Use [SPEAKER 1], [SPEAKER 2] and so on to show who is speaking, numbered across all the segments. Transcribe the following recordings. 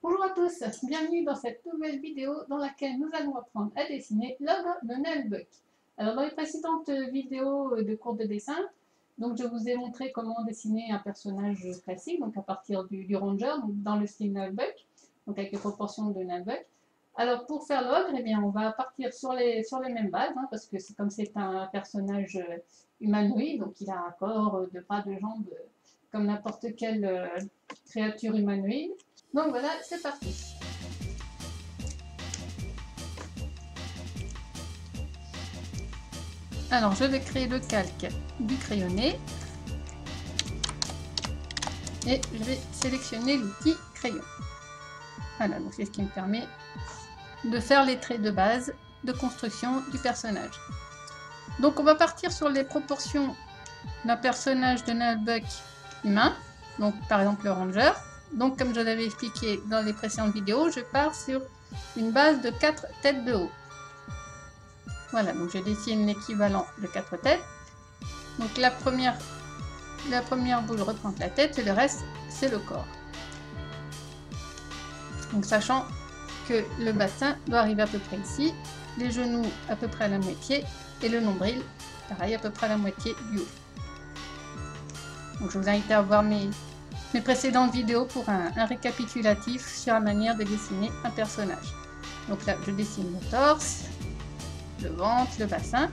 [SPEAKER 1] Bonjour à tous, bienvenue dans cette nouvelle vidéo dans laquelle nous allons apprendre à dessiner l'ogre de Nullbuck. Alors dans les précédentes vidéos de cours de dessin, donc je vous ai montré comment dessiner un personnage classique, donc à partir du ranger, donc dans le style Nullbuck, donc avec les proportions de Nullbuck. Alors pour faire l'ogre, eh bien on va partir sur les mêmes bases, parce que comme c'est un personnage humanoïde, donc il a un corps, deux bras, deux jambes, comme n'importe quelle créature humanoïde. Donc voilà, c'est parti. Alors je vais créer le calque du crayonné et je vais sélectionner l'outil crayon. Voilà, donc c'est ce qui me permet de faire les traits de base de construction du personnage. Donc on va partir sur les proportions d'un personnage de Nullbuck humain, donc par exemple le ranger. Donc comme je l'avais expliqué dans les précédentes vidéos, je pars sur une base de 4 têtes de haut. Voilà, donc je dessine l'équivalent de 4 têtes. Donc la première boule représente la tête et le reste c'est le corps. Donc sachant que le bassin doit arriver à peu près ici, les genoux à peu près à la moitié et le nombril pareil à peu près à la moitié du haut. Donc je vous invite à voir mes précédentes vidéos pour un récapitulatif sur la manière de dessiner un personnage. Donc là je dessine le torse, le ventre, le bassin,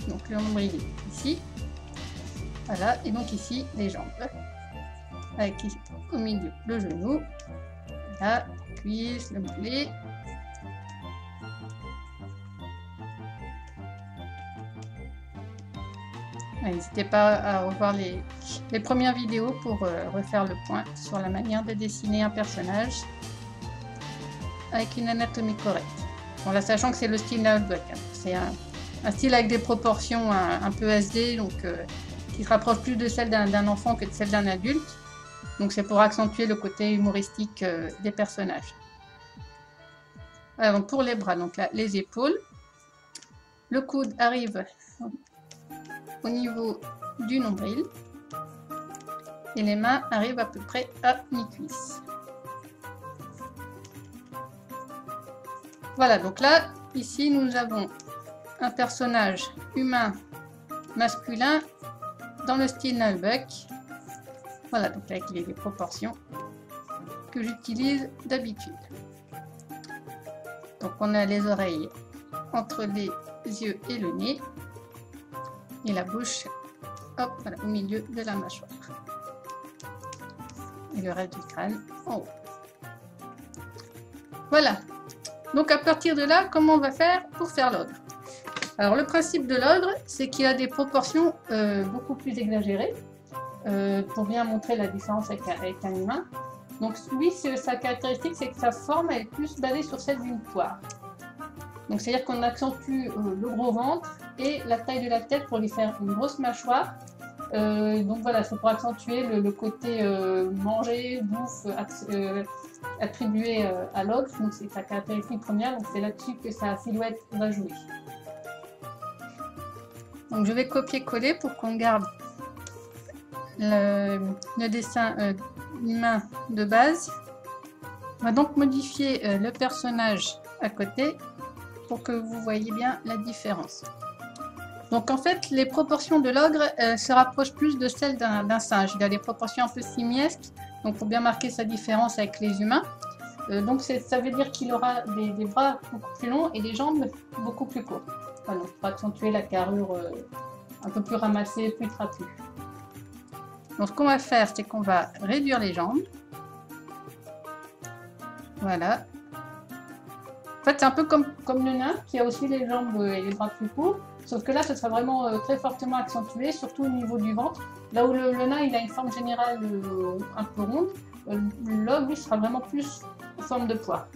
[SPEAKER 1] donc le nombril est ici, voilà, et donc ici les jambes, avec ici, au milieu le genou, la cuisse, le mollet, n'hésitez pas à revoir les premières vidéos pour refaire le point sur la manière de dessiner un personnage avec une anatomie correcte. Bon, là, sachant que c'est le style Nullbuck, c'est un style avec des proportions un peu SD, donc qui se rapproche plus de celle d'un enfant que de celle d'un adulte. Donc c'est pour accentuer le côté humoristique des personnages. Voilà, donc pour les bras, donc là, les épaules, le coude arrive au niveau du nombril et les mains arrivent à peu près à mi-cuisse. Voilà, donc là, ici, nous avons un personnage humain masculin dans le style Nullbuck. Voilà, donc avec les proportions que j'utilise d'habitude. Donc on a les oreilles entre les yeux et le nez. Et la bouche, hop, voilà, au milieu de la mâchoire. Et le reste du crâne en haut. Voilà. Donc à partir de là, comment on va faire pour faire l'ogre? Alors le principe de l'ogre, c'est qu'il a des proportions beaucoup plus exagérées, pour bien montrer la différence avec un humain. Donc lui, sa caractéristique, c'est que sa forme est plus basée sur celle d'une poire. Donc c'est-à-dire qu'on accentue le gros ventre et la taille de la tête pour lui faire une grosse mâchoire. Donc voilà, c'est pour accentuer le côté manger, bouffe, attribué à l'ogre. Donc c'est sa caractéristique première, donc c'est là-dessus que sa silhouette va jouer. Donc je vais copier-coller pour qu'on garde le dessin humain de base. On va donc modifier le personnage à côté pour que vous voyez bien la différence. Donc en fait, les proportions de l'ogre se rapprochent plus de celles d'un singe. Il a des proportions un peu simiesques, donc pour bien marquer sa différence avec les humains. Donc ça veut dire qu'il aura des bras beaucoup plus longs et des jambes beaucoup plus courtes. Voilà, pour accentuer la carrure un peu plus ramassée, plus trapue. Donc ce qu'on va faire, c'est qu'on va réduire les jambes. Voilà. En fait, c'est un peu comme le nain, qui a aussi les jambes et les bras plus courts, sauf que là, ce sera vraiment très fortement accentué, surtout au niveau du ventre. Là où le nain, il a une forme générale un peu ronde, l'ogre, lui, sera vraiment plus en forme de poire.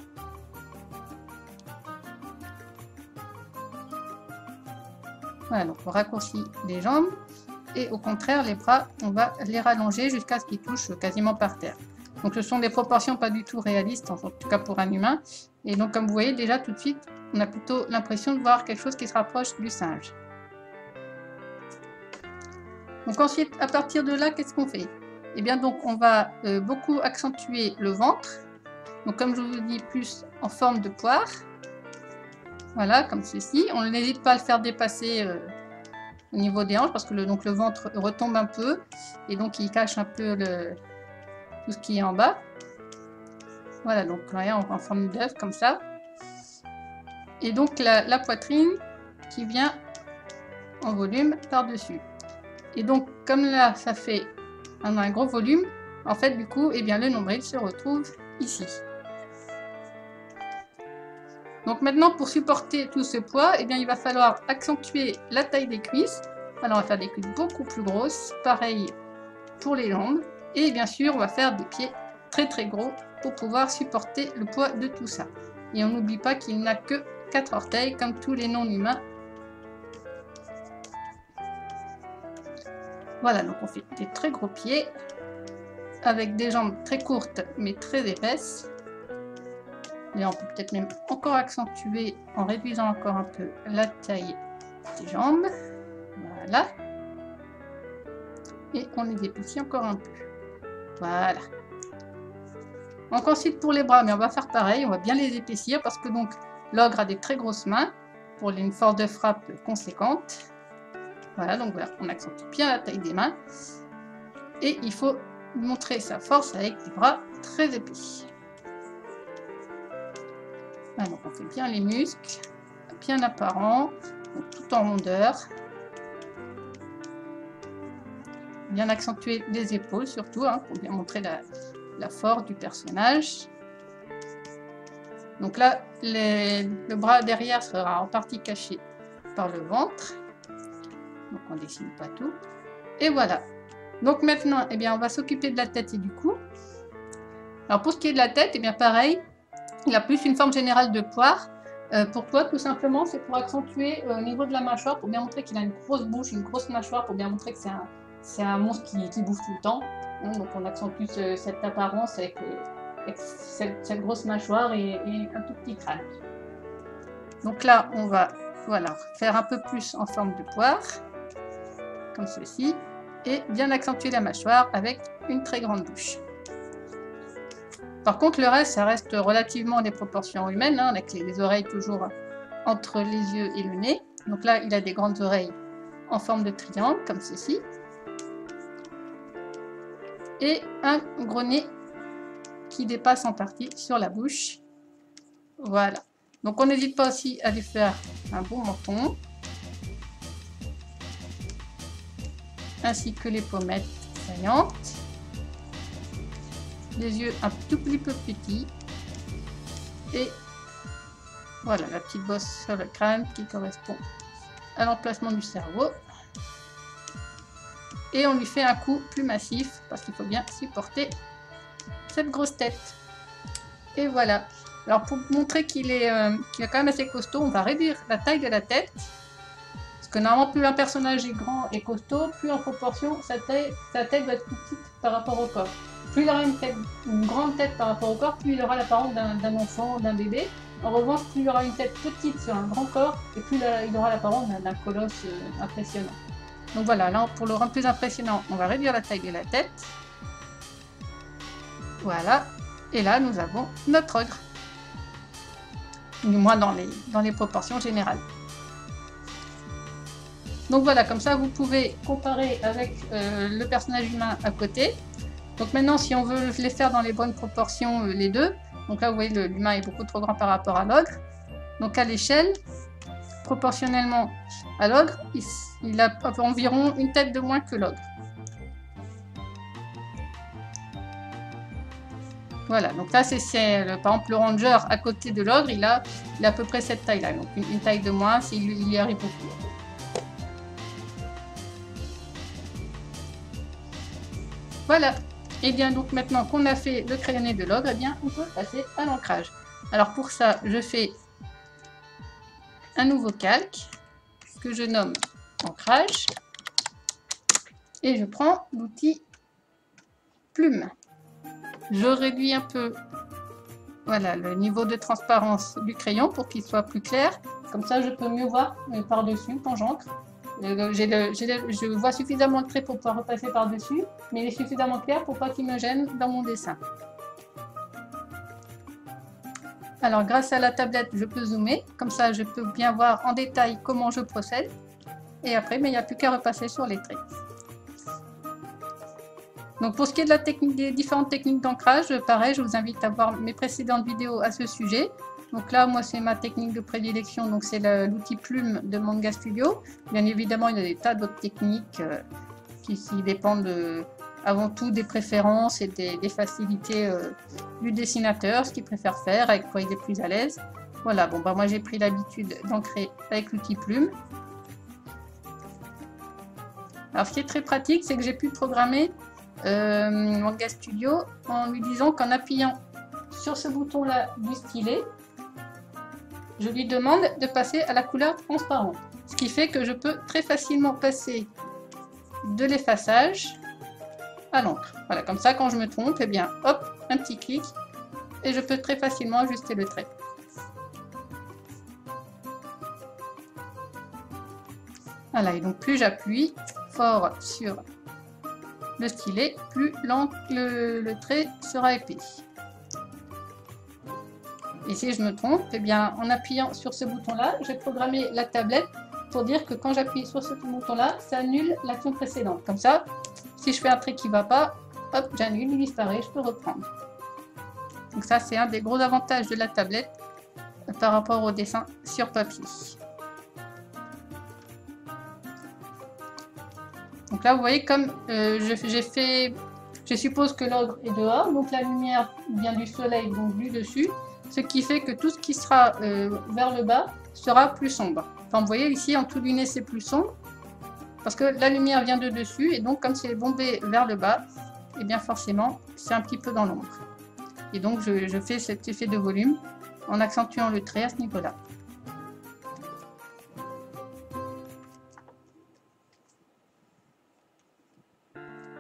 [SPEAKER 1] Voilà, donc on raccourcit les jambes, et au contraire, les bras, on va les rallonger jusqu'à ce qu'ils touchent quasiment par terre. Donc ce sont des proportions pas du tout réalistes, en tout cas pour un humain. Et donc comme vous voyez déjà tout de suite, on a plutôt l'impression de voir quelque chose qui se rapproche du singe. Donc ensuite, à partir de là, qu'est-ce qu'on fait? Eh bien donc on va beaucoup accentuer le ventre Donc comme je vous dis, plus en forme de poire. Voilà, comme ceci. On n'hésite pas à le faire dépasser au niveau des hanches parce que donc le ventre retombe un peu et donc il cache un peu tout ce qui est en bas. Voilà, donc voyez, en forme d'œuf comme ça. Et donc la poitrine qui vient en volume par-dessus. Et donc comme là ça fait un gros volume, en fait du coup, eh bien, le nombril se retrouve ici. Donc maintenant, pour supporter tout ce poids, eh bien, il va falloir accentuer la taille des cuisses. Alors on va faire des cuisses beaucoup plus grosses, pareil pour les jambes. Et bien sûr, on va faire des pieds très très gros pour pouvoir supporter le poids de tout ça. Et on n'oublie pas qu'il n'a que 4 orteils comme tous les non-humains. Voilà, donc on fait des très gros pieds avec des jambes très courtes mais très épaisses. Et on peut peut-être même encore accentuer en réduisant encore un peu la taille des jambes. Voilà. Et on les épaissit encore un peu. Voilà. Donc ensuite pour les bras, mais on va faire pareil, on va bien les épaissir parce que donc l'ogre a des très grosses mains pour une force de frappe conséquente. Voilà, donc voilà, on accentue bien la taille des mains. Et il faut montrer sa force avec des bras très épais. Voilà, donc on fait bien les muscles, bien apparents, donc tout en rondeur. Bien accentuer les épaules surtout, hein, pour bien montrer la force du personnage. Donc là, le bras derrière sera en partie caché par le ventre. Donc on ne dessine pas tout. Et voilà. Donc maintenant, eh bien, on va s'occuper de la tête et du cou. Alors pour ce qui est de la tête, eh bien pareil, il a plus une forme générale de poire. Pourquoi? Tout simplement, c'est pour accentuer au niveau de la mâchoire, pour bien montrer qu'il a une grosse bouche, une grosse mâchoire, pour bien montrer que c'est un monstre qui bouffe tout le temps. Donc on accentue cette apparence avec cette grosse mâchoire et un tout petit crâne. Donc là, on va voilà, faire un peu plus en forme de poire, comme ceci, et bien accentuer la mâchoire avec une très grande bouche. Par contre, le reste, ça reste relativement des proportions humaines, hein, avec les oreilles toujours entre les yeux et le nez. Donc là, il a des grandes oreilles en forme de triangle, comme ceci. Et un gros nez qui dépasse en partie sur la bouche. Voilà. Donc on n'hésite pas aussi à lui faire un bon menton. Ainsi que les pommettes saillantes. Les yeux un tout petit peu petits. Et voilà la petite bosse sur le crâne qui correspond à l'emplacement du cerveau. Et on lui fait un cou plus massif parce qu'il faut bien supporter cette grosse tête. Et voilà. Alors pour montrer qu'il est quand même assez costaud, on va réduire la taille de la tête. Parce que normalement plus un personnage est grand et costaud, plus en proportion sa tête va être plus petite par rapport au corps. Plus il aura une grande tête par rapport au corps, plus il aura l'apparence d'un enfant, d'un bébé. En revanche, plus il aura une tête petite sur un grand corps, et plus il aura l'apparence d'un colosse impressionnant. Donc voilà, là pour le rendre plus impressionnant, on va réduire la taille de la tête. Voilà, et là nous avons notre ogre. Du moins dans les proportions générales. Donc voilà, comme ça vous pouvez comparer avec le personnage humain à côté. Donc maintenant, si on veut les faire dans les bonnes proportions, les deux, donc là vous voyez l'humain est beaucoup trop grand par rapport à l'ogre. Donc à l'échelle, proportionnellement à l'ogre, il a environ une tête de moins que l'ogre. Voilà, donc là c'est par exemple le ranger à côté de l'ogre, il a à peu près cette taille là, donc une taille de moins s'il y arrive beaucoup. Voilà, et bien donc maintenant qu'on a fait le crayonné de l'ogre, eh bien on peut passer à l'ancrage. Alors pour ça, je fais un nouveau calque que je nomme ancrage et je prends l'outil plume. Je réduis un peu voilà, le niveau de transparence du crayon pour qu'il soit plus clair. Comme ça, je peux mieux voir par-dessus quand j'encre. Je vois suffisamment de traits pour pouvoir repasser par-dessus, mais il est suffisamment clair pour pas qu'il me gêne dans mon dessin. Alors grâce à la tablette, je peux zoomer, comme ça je peux bien voir en détail comment je procède. Et après, il n'y a plus qu'à repasser sur les traits. Donc pour ce qui est de la technique, des différentes techniques d'ancrage, pareil, je vous invite à voir mes précédentes vidéos à ce sujet. Donc là, moi, c'est ma technique de prédilection, donc c'est l'outil plume de Manga Studio. Bien évidemment, il y a des tas d'autres techniques qui dépendent avant tout des préférences et des facilités du dessinateur, ce qu'il préfère faire, avec quoi il est plus à l'aise. Voilà, bon, bah moi j'ai pris l'habitude d'ancrer avec l'outil plume. Alors ce qui est très pratique, c'est que j'ai pu programmer Manga Studio en lui disant qu'en appuyant sur ce bouton-là du stylet, je lui demande de passer à la couleur transparente. Ce qui fait que je peux très facilement passer de l'effaçage à l'encre. Voilà, comme ça quand je me trompe, eh bien hop, un petit clic et je peux très facilement ajuster le trait. Voilà, et donc plus j'appuie fort sur le stylet, plus le trait sera épais. Et si je me trompe, eh bien, en appuyant sur ce bouton-là, j'ai programmé la tablette pour dire que quand j'appuie sur ce bouton-là, ça annule l'action précédente. Comme ça, si je fais un trait qui ne va pas, hop, j'annule, il disparaît, je peux reprendre. Donc ça, c'est un des gros avantages de la tablette par rapport au dessin sur papier. Donc là, vous voyez, comme je suppose que l'ogre est dehors, donc la lumière vient du soleil, donc du dessus, ce qui fait que tout ce qui sera vers le bas sera plus sombre. Enfin, vous voyez ici, en dessous du nez, c'est plus sombre, parce que la lumière vient de dessus, et donc comme c'est bombé vers le bas, et bien forcément, c'est un petit peu dans l'ombre. Et donc, je fais cet effet de volume en accentuant le trait à ce niveau-là.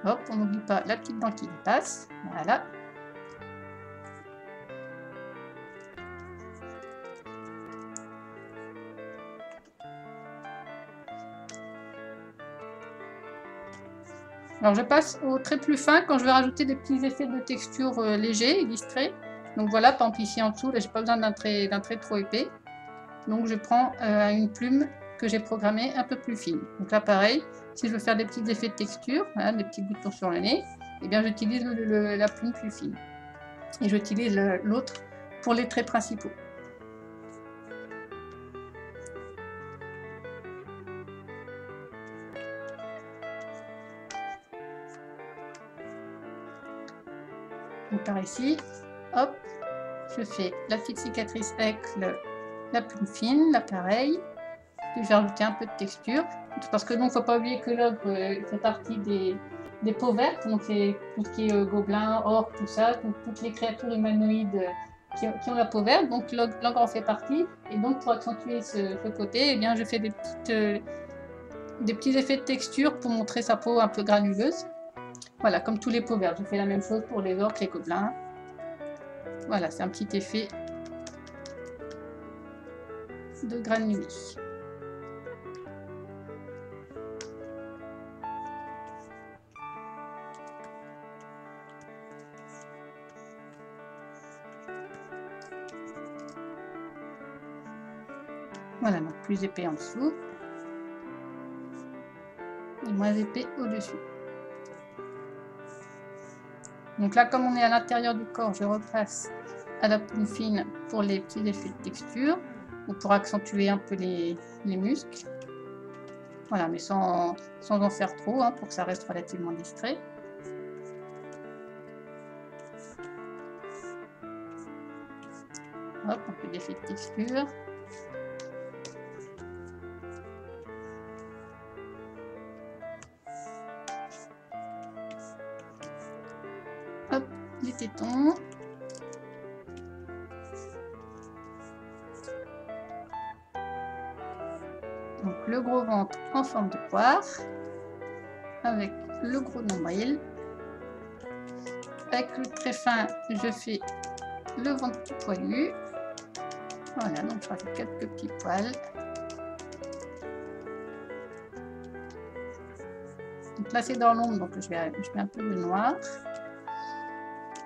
[SPEAKER 1] Hop, on n'oublie pas la petite dent qui dépasse. Voilà. Alors je passe au trait plus fin quand je vais rajouter des petits effets de texture légers et discrets. Donc voilà, par exemple ici en dessous, là j'ai pas besoin d'un trait trop épais. Donc je prends une plume que j'ai programmée un peu plus fine. Donc là pareil, si je veux faire des petits effets de texture, hein, des petits boutons sur le nez, eh bien j'utilise la plume plus fine. Et j'utilise l'autre pour les traits principaux. Donc par ici, hop, je fais la petite cicatrice avec la plume fine, là pareil. Puis je vais rajouter un peu de texture. Parce que donc, il ne faut pas oublier que l'ogre fait partie des peaux vertes. Donc c'est tout ce qui est gobelins, orques, tout ça. Donc, toutes les créatures humanoïdes qui ont la peau verte. Donc l'ogre en fait partie. Et donc pour accentuer ce côté, eh bien, je fais des petits effets de texture pour montrer sa peau un peu granuleuse. Voilà, comme tous les peaux vertes. Je fais la même chose pour les orques, les gobelins. Voilà, c'est un petit effet de granulé. Voilà, donc plus épais en dessous et moins épais au-dessus. Donc là, comme on est à l'intérieur du corps, je repasse à la plume fine pour les petits effets de texture ou pour accentuer un peu les muscles. Voilà, mais sans en faire trop, hein, pour que ça reste relativement discret. Hop, un peu d'effet de texture. Hop, les tétons. Donc le gros ventre en forme de poire, avec le gros nombril. Avec le très fin, je fais le ventre tout poilu. Voilà, donc je rajoute quelques petits poils. Donc là c'est dans l'ombre, donc je mets un peu de noir.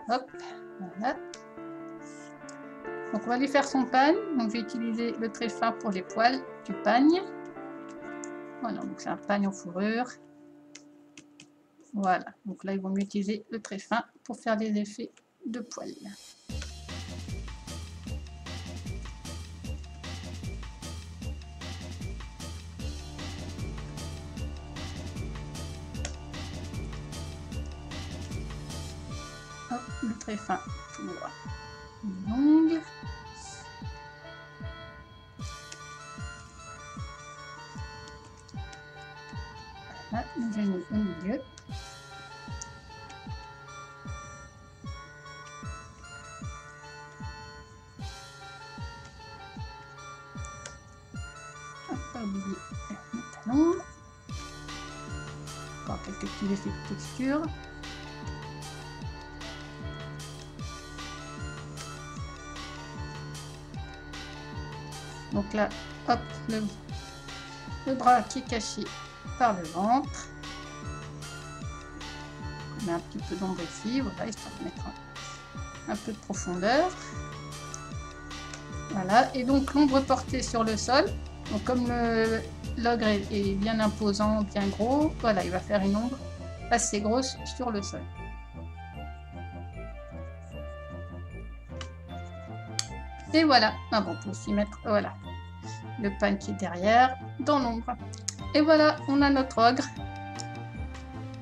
[SPEAKER 1] Hop, voilà. Donc on va lui faire son pagne. Donc j'ai utilisé le trait fin pour les poils du pagne. Voilà, donc c'est un pagne en fourrure. Voilà, donc là ils vont utiliser le trait fin pour faire des effets de poils. Hop, le trait fin pour une longue. Voilà, j'ai mis au milieu. Pas oublier le talon. Encore quelques petits effets de texture. Donc là, hop, le bras qui est caché par le ventre. On met un petit peu d'ombre ici, voilà, histoire de mettre un peu de profondeur. Voilà, et donc l'ombre portée sur le sol. Donc comme l'ogre est bien imposant, bien gros, voilà, il va faire une ombre assez grosse sur le sol. Et voilà, ah bon, on peut aussi mettre, voilà, le pagne qui est derrière, dans l'ombre. Et voilà, on a notre ogre.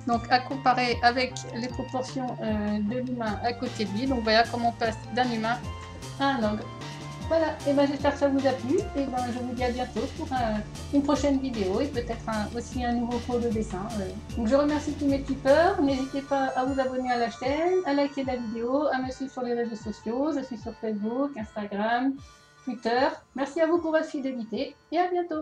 [SPEAKER 1] Donc à comparer avec les proportions de l'humain à côté de lui. Donc voilà comment on passe d'un humain à un ogre. Voilà, et ben j'espère que ça vous a plu. Et ben je vous dis à bientôt pour une prochaine vidéo et peut-être aussi un nouveau cours de dessin. Donc je remercie tous mes tipeurs. N'hésitez pas à vous abonner à la chaîne, à liker la vidéo, à me suivre sur les réseaux sociaux. Je suis sur Facebook, Instagram, Twitter. Merci à vous pour votre fidélité et à bientôt.